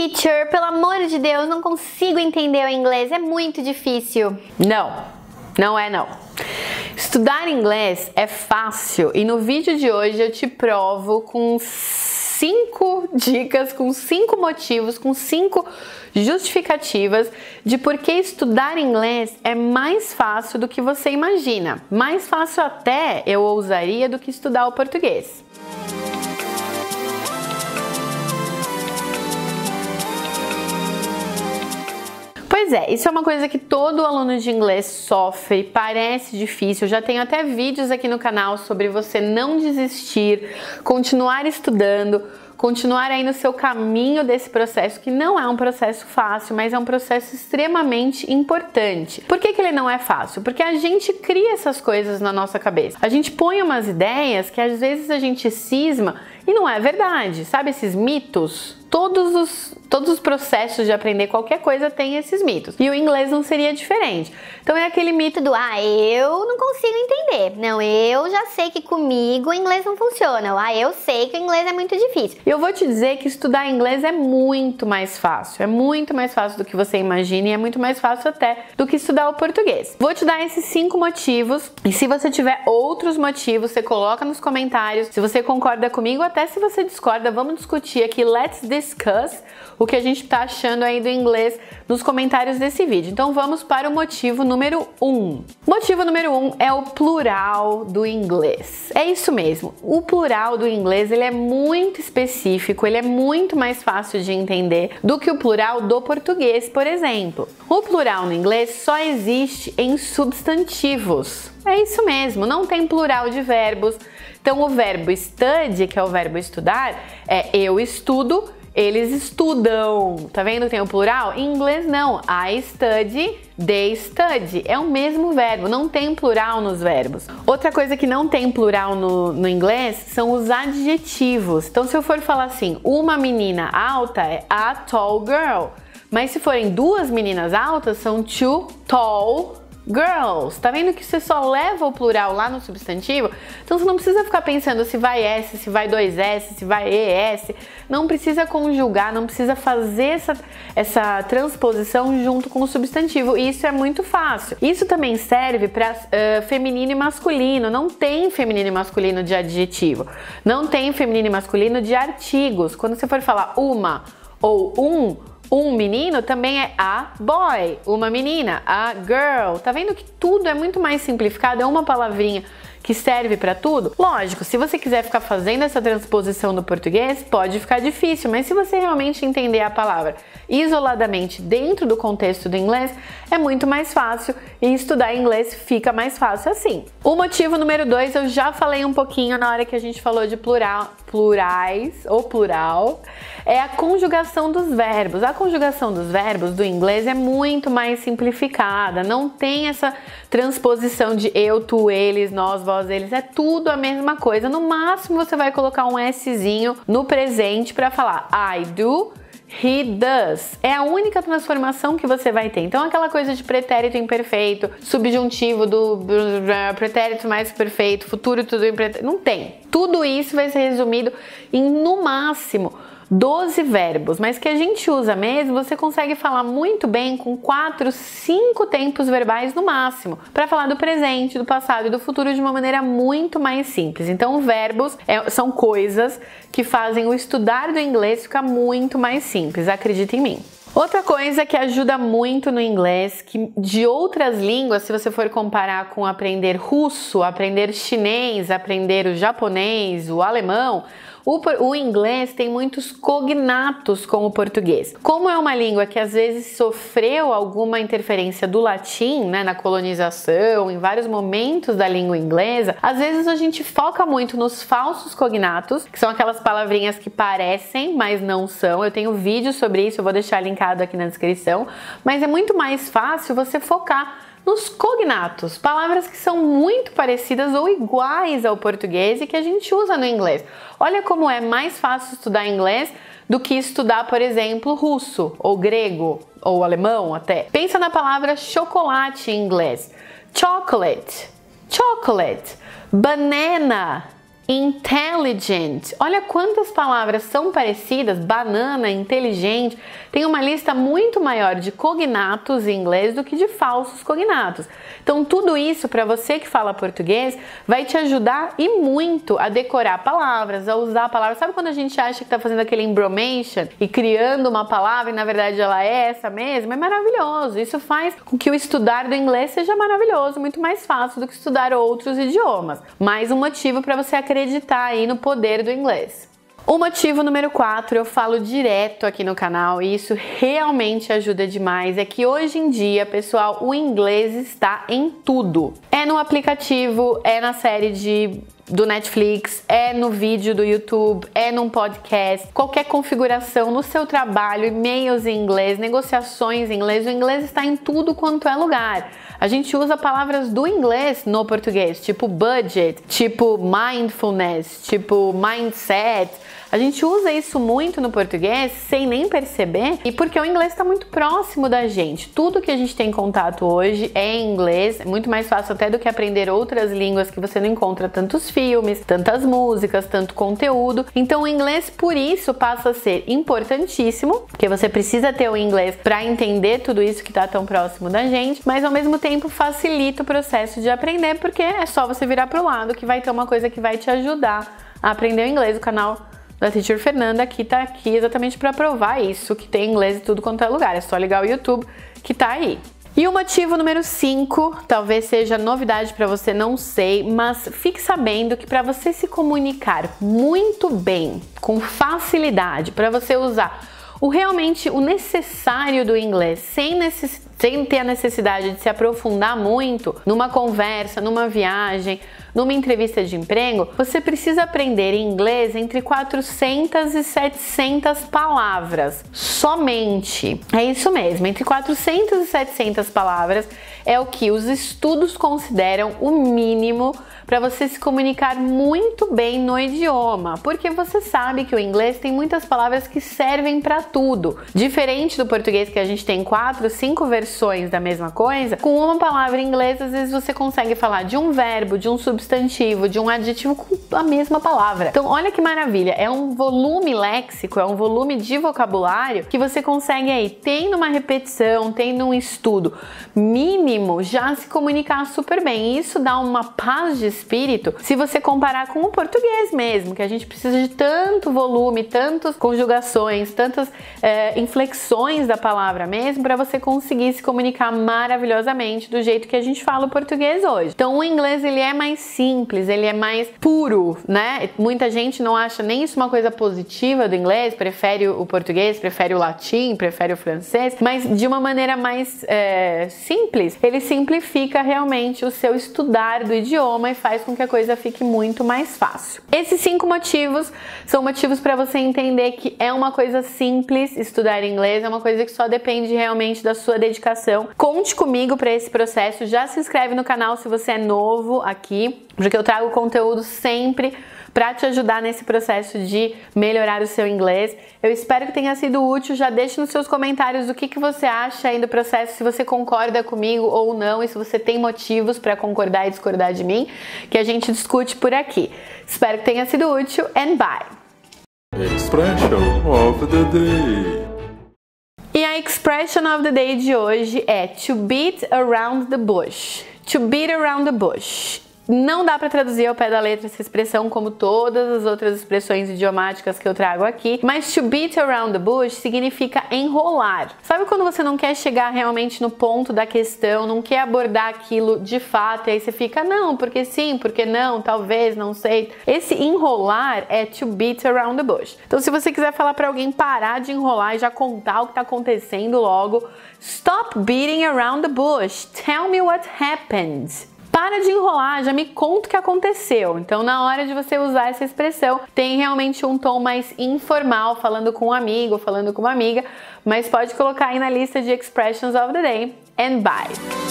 Teacher, pelo amor de Deus, não consigo entender o inglês, é muito difícil. Não é não. Estudar inglês é fácil e no vídeo de hoje eu te provo com 5 dicas, com 5 motivos, com 5 justificativas de por que estudar inglês é mais fácil do que você imagina. Mais fácil até, eu ousaria, do que estudar o português. Pois é, isso é uma coisa que todo aluno de inglês sofre, parece difícil. Eu já tenho até vídeos aqui no canal sobre você não desistir, continuar estudando, continuar aí no seu caminho desse processo, que não é um processo fácil, mas é um processo extremamente importante. Por que ele não é fácil? Porque a gente cria essas coisas na nossa cabeça. A gente põe umas ideias que às vezes a gente cisma e não é verdade. Sabe esses mitos? Todos os processos de aprender qualquer coisa têm esses mitos. E o inglês não seria diferente. Então é aquele mito do eu não consigo entender. Não, eu já sei que comigo o inglês não funciona. Eu sei que o inglês é muito difícil. E eu vou te dizer que estudar inglês é muito mais fácil. É muito mais fácil do que você imagina e é muito mais fácil até do que estudar o português. Vou te dar esses 5 motivos e se você tiver outros motivos, você coloca nos comentários. Se você concorda comigo, até se você discorda, vamos discutir aqui. Let's discuss o que a gente tá achando aí do inglês nos comentários desse vídeo. Então vamos para o motivo número 1. Motivo número 1 é o plural do inglês. É isso mesmo. O plural do inglês, ele é muito específico, ele é muito mais fácil de entender do que o plural do português, por exemplo. O plural no inglês só existe em substantivos. É isso mesmo, não tem plural de verbos. Então o verbo study, que é o verbo estudar, é eu estudo, eles estudam. Tá vendo? Tem o plural? Em inglês não. I study, they study. É o mesmo verbo, não tem plural nos verbos. Outra coisa que não tem plural no inglês são os adjetivos. Então se eu for falar assim, uma menina alta é a tall girl. Mas se forem 2 meninas altas, são two tall girls. Tá vendo que você só leva o plural lá no substantivo? Então você não precisa ficar pensando se vai S, se vai 2S, se vai ES. Não precisa conjugar, não precisa fazer essa transposição junto com o substantivo. E isso é muito fácil. Isso também serve para feminino e masculino. Não tem feminino e masculino de adjetivo. Não tem feminino e masculino de artigos. Quando você for falar uma ou um menino também é a boy, uma menina, a girl. Tá vendo que tudo é muito mais simplificado, é uma palavrinha que serve para tudo? Lógico, se você quiser ficar fazendo essa transposição do português, pode ficar difícil, mas se você realmente entender a palavra isoladamente dentro do contexto do inglês, é muito mais fácil e estudar inglês fica mais fácil assim. O motivo número 2, eu já falei um pouquinho na hora que a gente falou de plurais ou plural, é a conjugação dos verbos. A conjugação dos verbos do inglês é muito mais simplificada, não tem essa transposição de eu, tu, eles, nós, vós, eles, é tudo a mesma coisa. No máximo você vai colocar um Szinho no presente para falar I do, he does. É a única transformação que você vai ter. Então aquela coisa de pretérito imperfeito, subjuntivo do pretérito mais perfeito, futuro tudo em pretérito, não tem. Tudo isso vai ser resumido em, no máximo, 12 verbos, mas que a gente usa mesmo, você consegue falar muito bem com 4, 5 tempos verbais no máximo, para falar do presente, do passado e do futuro de uma maneira muito mais simples. Então, verbos são coisas que fazem o estudar do inglês ficar muito mais simples, acredita em mim. Outra coisa que ajuda muito no inglês, que de outras línguas, se você for comparar com aprender russo, aprender chinês, aprender o japonês, o alemão, o inglês tem muitos cognatos com o português. Como é uma língua que às vezes sofreu alguma interferência do latim, né, na colonização, em vários momentos da língua inglesa, às vezes a gente foca muito nos falsos cognatos, que são aquelas palavrinhas que parecem, mas não são. Eu tenho vídeo sobre isso, eu vou deixar linkado aqui na descrição, mas é muito mais fácil você focar nos cognatos, palavras que são muito parecidas ou iguais ao português e que a gente usa no inglês. Olha como é mais fácil estudar inglês do que estudar, por exemplo, russo ou grego ou alemão até. Pensa na palavra chocolate em inglês. Chocolate, chocolate. Banana Intelligent. Olha quantas palavras são parecidas. Banana, inteligente. Tem uma lista muito maior de cognatos em inglês do que de falsos cognatos. Então tudo isso, para você que fala português, vai te ajudar e muito a decorar palavras, a usar palavras. Sabe quando a gente acha que está fazendo aquele embromation e criando uma palavra e na verdade ela é essa mesma? É maravilhoso. Isso faz com que o estudar do inglês seja maravilhoso, muito mais fácil do que estudar outros idiomas. Mais um motivo para você acreditar aí no poder do inglês. O motivo número 4, eu falo direto aqui no canal e isso realmente ajuda demais, é que hoje em dia, pessoal, o inglês está em tudo. É no aplicativo, é na série do Netflix, é no vídeo do YouTube, é num podcast, qualquer configuração no seu trabalho, e-mails em inglês, negociações em inglês, o inglês está em tudo quanto é lugar. A gente usa palavras do inglês no português, tipo budget, tipo mindfulness, tipo mindset. A gente usa isso muito no português sem nem perceber e porque o inglês está muito próximo da gente. Tudo que a gente tem contato hoje é em inglês, é muito mais fácil até do que aprender outras línguas que você não encontra tantos filmes, tantas músicas, tanto conteúdo. Então o inglês por isso passa a ser importantíssimo, porque você precisa ter o inglês para entender tudo isso que está tão próximo da gente, mas ao mesmo tempo facilita o processo de aprender, porque é só você virar para o lado que vai ter uma coisa que vai te ajudar a aprender o inglês. O canal da Teacher Fernanda tá aqui exatamente para provar isso, que tem inglês em tudo quanto é lugar. É só ligar o YouTube que tá aí. E o motivo número 5, talvez seja novidade para você, não sei, mas fique sabendo que para você se comunicar muito bem, com facilidade, para você usar realmente o necessário do inglês, sem ter a necessidade de se aprofundar muito numa conversa, numa viagem, numa entrevista de emprego, você precisa aprender inglês entre 400 e 700 palavras. Somente. É isso mesmo, entre 400 e 700 palavras é o que os estudos consideram o mínimo para você se comunicar muito bem no idioma, porque você sabe que o inglês tem muitas palavras que servem para tudo. Diferente do português, que a gente tem 4, 5 versões da mesma coisa, com uma palavra em inglês, às vezes você consegue falar de um verbo, de um substantivo, de um adjetivo com a mesma palavra. Então, olha que maravilha, é um volume léxico, é um volume de vocabulário que você consegue aí, tendo uma repetição, tendo um estudo mínimo, já se comunicar super bem. E isso dá uma paz de espírito se você comparar com o português mesmo, que a gente precisa de tanto volume, tantas conjugações, tantas inflexões da palavra mesmo, para você conseguir se comunicar maravilhosamente do jeito que a gente fala o português hoje. Então o inglês, ele é mais simples, ele é mais puro, né? Muita gente não acha nem isso uma coisa positiva do inglês, prefere o português, prefere o latim, prefere o francês, mas de uma maneira mais simples, ele simplifica realmente o seu estudar do idioma e faz com que a coisa fique muito mais fácil. Esses 5 motivos são motivos para você entender que é uma coisa simples estudar inglês, é uma coisa que só depende realmente da sua dedicação. Conte comigo para esse processo, já se inscreve no canal se você é novo aqui, porque eu trago conteúdo sempre para te ajudar nesse processo de melhorar o seu inglês. Eu espero que tenha sido útil. Já deixe nos seus comentários o que você acha aí do processo, se você concorda comigo ou não, e se você tem motivos para concordar e discordar de mim, que a gente discute por aqui. Espero que tenha sido útil and bye! Expression of the day. E a expression of the day de hoje é to beat around the bush. To beat around the bush. Não dá para traduzir ao pé da letra essa expressão como todas as outras expressões idiomáticas que eu trago aqui, mas to beat around the bush significa enrolar. Sabe quando você não quer chegar realmente no ponto da questão, não quer abordar aquilo de fato, e aí você fica, não, porque sim, porque não, talvez, não sei. Esse enrolar é to beat around the bush. Então, se você quiser falar para alguém parar de enrolar e já contar o que está acontecendo logo, stop beating around the bush. Tell me what happened. Para de enrolar, já me conta o que aconteceu. Então, na hora de você usar essa expressão, tem realmente um tom mais informal, falando com um amigo, falando com uma amiga, mas pode colocar aí na lista de expressions of the day. And bye!